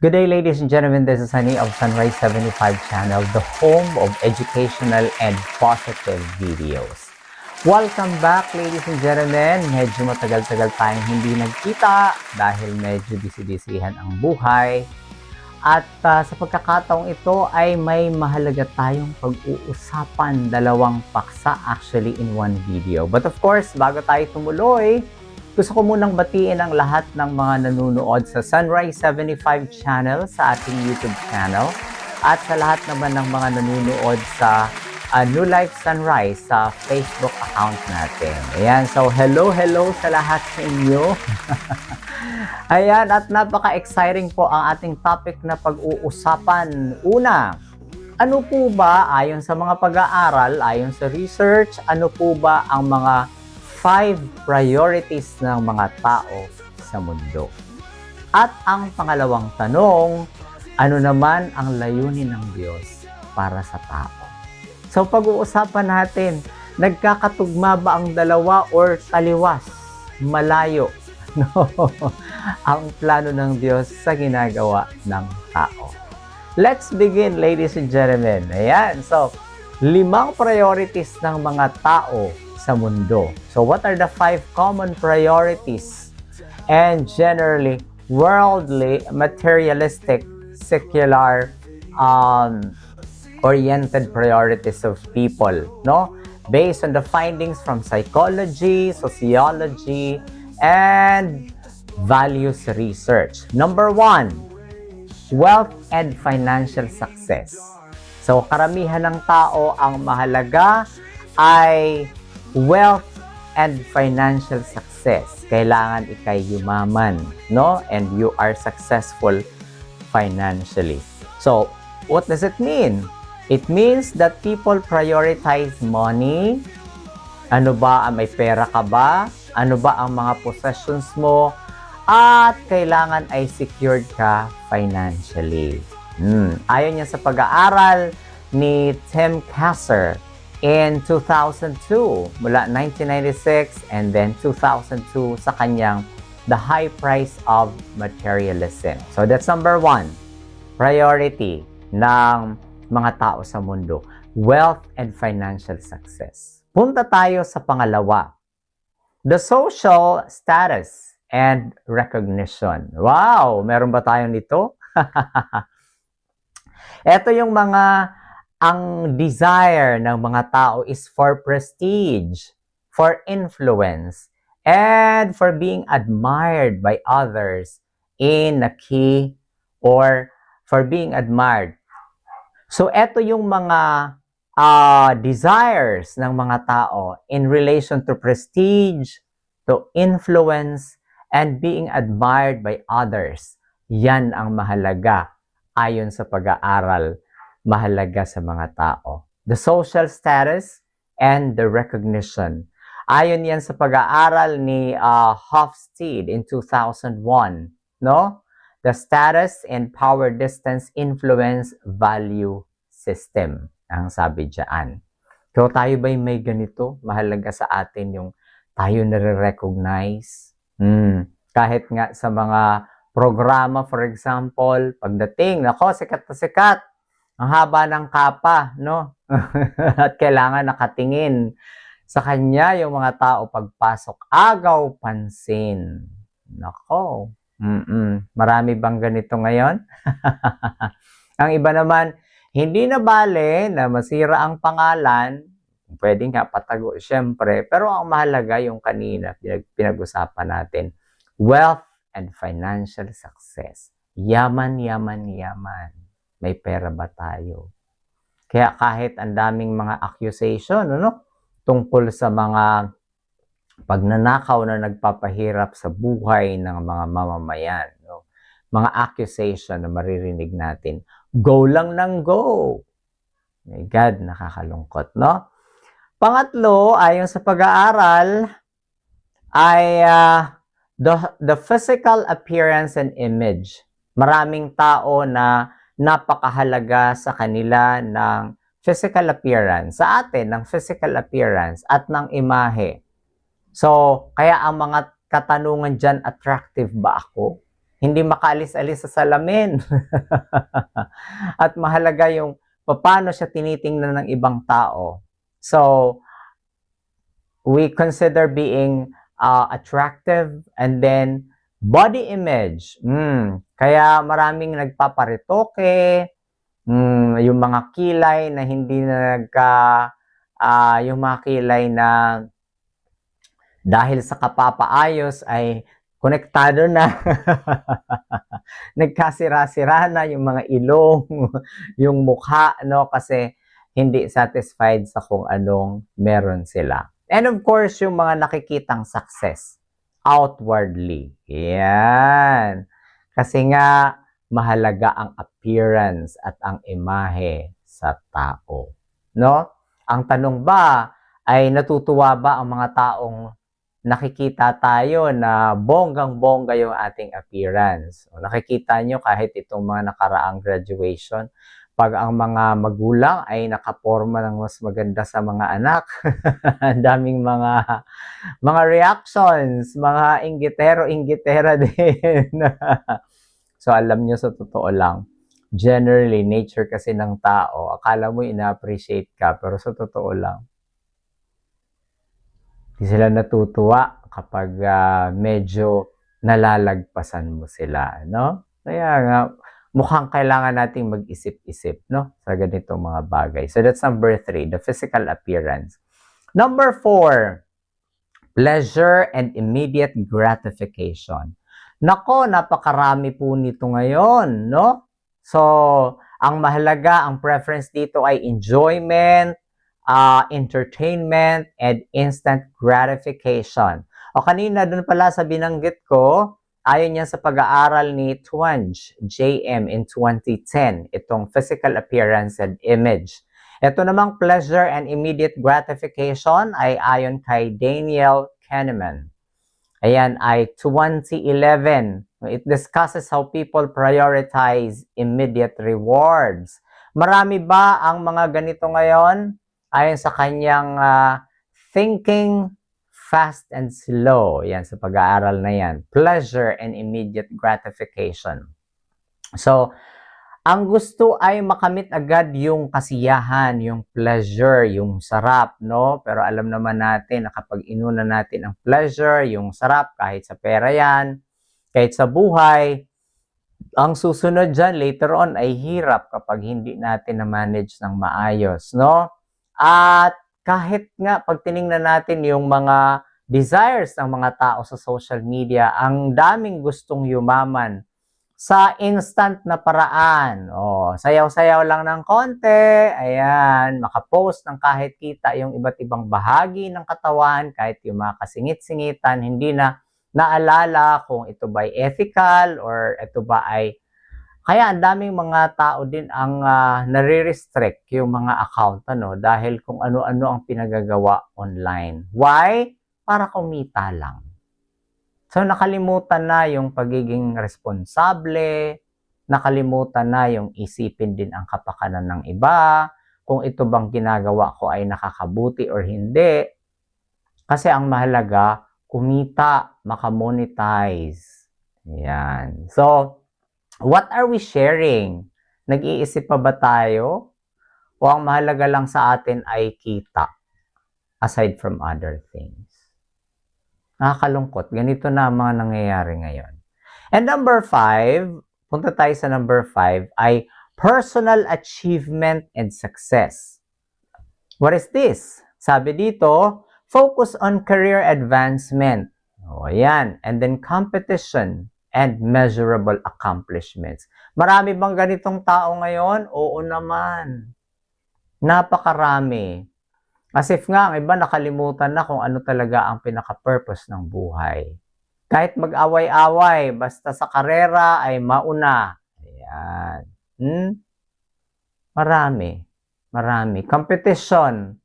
Good day, ladies and gentlemen. This is Sunny of Sunrise 75 channel, the home of educational and positive videos. Welcome back, ladies and gentlemen. Medyo matagal-tagal tayong hindi nagkita dahil medyo busy-busyhan ang buhay. At sa pagkakataong ito ay may mahalaga tayong pag-uusapan, dalawang paksa actually in one video. But of course, bago tayo tumuloy, gusto ko munang batiin ang lahat ng mga nanonood sa Sunrise 75 channel sa ating YouTube channel at sa lahat naman ng mga nanonood sa New Life Sunrise sa Facebook account natin. Ayan, so hello sa lahat sa inyo. Ayan, at napaka-exciting po ang ating topic na pag-uusapan. Una, ano po ba ayon sa mga pag-aaral, ayon sa research, ano po ba ang mga 5 priorities ng mga tao sa mundo? At ang pangalawang tanong, ano naman ang layunin ng Diyos para sa tao? So pag-uusapan natin, nagkakatugma ba ang dalawa or taliwas, malayo, no? Ang plano ng Diyos sa ginagawa ng tao. Let's begin, ladies and gentlemen. Ayan, so 5 priorities ng mga tao sa mundo. So what are the 5 common priorities and generally worldly, materialistic, secular, oriented priorities of people, no? Based on the findings from psychology, sociology, and values research. Number 1, wealth and financial success. So karamihan ng tao ang mahalaga ay wealth and financial success. Kailangan ikay yumaman, no? And you are successful financially. So, what does it mean? It means that people prioritize money. Ano ba, may pera ka ba? Ano ba ang mga possessions mo? At kailangan ay secured ka financially. Ayon yan sa pag-aaral ni Tim Kasser in 2002, mula 1996 and then 2002 sa kanyang The High Price of Materialism. So that's number 1, priority ng mga tao sa mundo, wealth and financial success. Punta tayo sa pangalawa, the social status and recognition. Wow! Meron ba tayo nito? Ito yung ang desire ng mga tao is for prestige, for influence, and for being admired by others in a key or for being admired. So, ito yung mga desires ng mga tao in relation to prestige, to influence, and being admired by others. Yan ang mahalaga ayon sa pag-aaral, mahalaga sa mga tao. The social status and the recognition. Ayon yan sa pag-aaral ni Hofstede in 2001, no? The status and power distance influence value system, ang sabi diyan. So tayo ba'y may ganito? Mahalaga sa atin yung tayo nare-recognize. Kahit nga sa mga programa, for example, pagdating, nako, sikat na sikat. Ang haba ng kapa, no? At kailangan nakatingin sa kanya yung mga tao pagpasok. Agaw pansin. Nako. Marami bang ganito ngayon? Ang iba naman, hindi na bale na masira ang pangalan. Pwede nga patago, syempre. Pero ang mahalaga yung kanina, pinag-usapan natin. Wealth and financial success. Yaman. May pera ba tayo? Kaya kahit ang daming mga accusation, tungkol sa mga pagnanakaw na nagpapahirap sa buhay ng mga mamamayan, mga accusation na maririnig natin, go lang ng go. My God, nakakalungkot, no? Pangatlo, ayon sa pag-aaral, ay the physical appearance and image. Maraming tao na napakahalaga sa kanila ng physical appearance, sa atin ng physical appearance at ng imahe. So, kaya ang mga katanungan dyan, attractive ba ako? hindi makaalis-alis sa salamin. At mahalaga yung paano siya tinitingnan ng ibang tao. So, we consider being attractive, and then body image. Kaya maraming nagpaparitoke, yung mga kilay na hindi na yung mga kilay na dahil sa kapapaayos ay konektado na. Nagkasira-sira na yung mga ilong, yung mukha, no? Kasi hindi satisfied sa kung anong meron sila. And of course, yung mga nakikitang success outwardly. Yan. Kasi nga, mahalaga ang appearance at ang imahe sa tao. No? Ang tanong ba, ay natutuwa ba ang mga taong nakikita tayo na bonggang-bongga yung ating appearance? O, nakikita nyo kahit itong mga nakaraang graduation, pag ang mga magulang ay nakaporma ng mas maganda sa mga anak, ang daming mga reactions, mga inggitero-inggitera din. So, alam nyo, sa totoo lang, generally, nature kasi ng tao, akala mo ina-appreciate ka, pero sa totoo lang, di sila natutuwa kapag medyo nalalagpasan mo sila, no? Kaya nga, mukhang kailangan nating mag-isip-isip, no? Sa ganitong mga bagay. So, that's number 3, the physical appearance. Number 4, pleasure and immediate gratification. Nako, napakarami po nito ngayon, no? So, ang mahalaga, ang preference dito ay enjoyment, entertainment, and instant gratification. O kanina, dun pala sa binanggit ko, ayon yan sa pag-aaral ni Twenge, JM in 2010, itong physical appearance and image. Ito namang pleasure and immediate gratification ay ayon kay Daniel Kahneman. Ayan ay 2011. It discusses how people prioritize immediate rewards. Marami ba ang mga ganito ngayon? Ayon sa kanyang Thinking Fast and Slow. Yan, sa pag-aaral na yan. Pleasure and immediate gratification. So, ang gusto ay makamit agad yung kasiyahan, yung pleasure, yung sarap, no? Pero alam naman natin na kapag inuna natin ang pleasure, yung sarap, kahit sa pera yan, kahit sa buhay, ang susunod dyan, later on, ay hirap kapag hindi natin na-manage ng maayos, no? At kahit nga, pag tinignan natin yung mga desires ng mga tao sa social media, ang daming gustong yumaman sa instant na paraan. O, sayaw-sayaw lang ng konti, ayan, makapost ng kahit kita yung iba't ibang bahagi ng katawan, kahit yung mga kasingit-singitan, hindi na naalala kung ito ba ay ethical or ito ba ay... Kaya ang daming mga tao din ang nare-restrict yung mga account, ano, dahil kung ano-ano ang pinagagawa online. Why? Para kumita lang. So, nakalimutan na yung pagiging responsable, nakalimutan na yung isipin din ang kapakanan ng iba, kung ito bang ginagawa ko ay nakakabuti or hindi. Kasi ang mahalaga, kumita, makamonetize. Yan. So, what are we sharing? Nag-iisip pa ba tayo? O ang mahalaga lang sa atin ay kita, aside from other things? Nakakalungkot. Ganito na ang mga nangyayari ngayon. And number 5, punta tayo sa number 5, ay personal achievement and success. What is this? Sabi dito, focus on career advancement. O, yan. And then competition and measurable accomplishments. Marami bang ganitong tao ngayon? Oo naman. Napakarami. As if nga, ang iba nakalimutan na kung ano talaga ang pinaka-purpose ng buhay. Kahit mag-away-away, basta sa karera ay mauna. Ayan. Marami. Marami. Competition,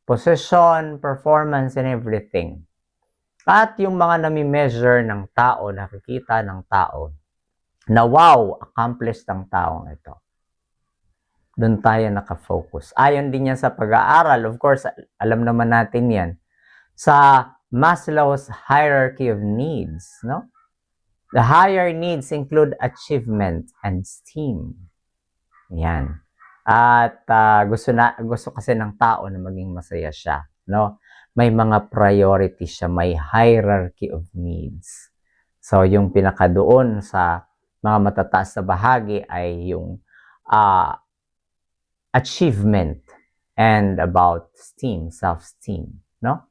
position, performance, and everything. At yung mga nami-measure ng tao, nakikita ng tao, na wow, accomplished ang taong ito. Doon tayo nakafocus. Ayon din yan sa pag-aaral. Of course, alam naman natin yan. Sa Maslow's hierarchy of needs, no? The higher needs include achievement and esteem. Yan. At gusto kasi ng tao na maging masaya siya, no? May mga priorities siya, may hierarchy of needs. So, yung pinakadoon sa mga matataas na bahagi ay yung achievement and about esteem, self-esteem, no?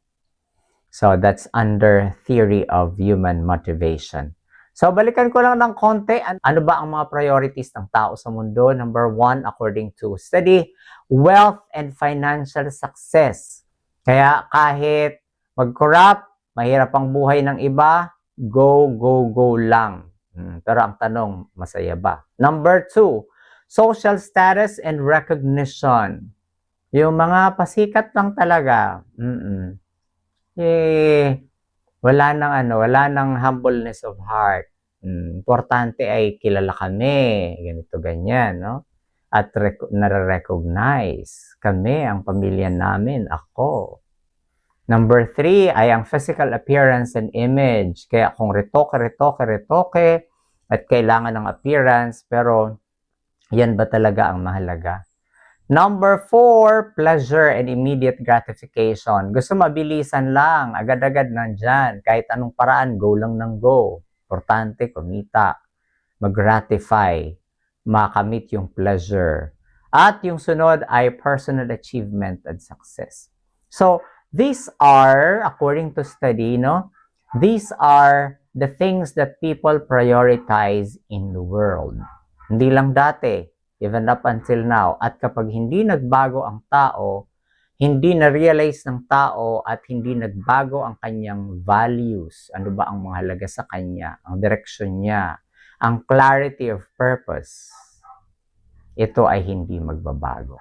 So, that's under theory of human motivation. So, balikan ko lang ng konti. Ano ba ang mga priorities ng tao sa mundo? Number 1, according to study, wealth and financial success. Kaya kahit mag-corrupt, mahirap ang buhay ng iba, go, go, go lang. Pero ang tanong, masaya ba? Number 2, social status and recognition. Yung mga pasikat lang talaga. Wala nang humbleness of heart. Importante ay kilala kami, ganito, ganyan, no? At nare-recognize kami, ang pamilya namin, ako. Number 3 ay ang physical appearance and image. Kaya kung retoke, at kailangan ng appearance, pero yan ba talaga ang mahalaga? Number 4, pleasure and immediate gratification. Gusto mabilisan lang, agad-agad nandyan. Kahit anong paraan, go lang ng go. Importante, kumita, mag-gratify, makamit yung pleasure. At yung sunod ay personal achievement and success. So, these are, according to study, no? These are the things that people prioritize in the world. Hindi lang dati, even up until now. At kapag hindi nagbago ang tao, hindi na-realize ng tao at hindi nagbago ang kanyang values, ano ba ang mahalaga sa kanya, ang direksyon niya, ang clarity of purpose, ito ay hindi magbabago.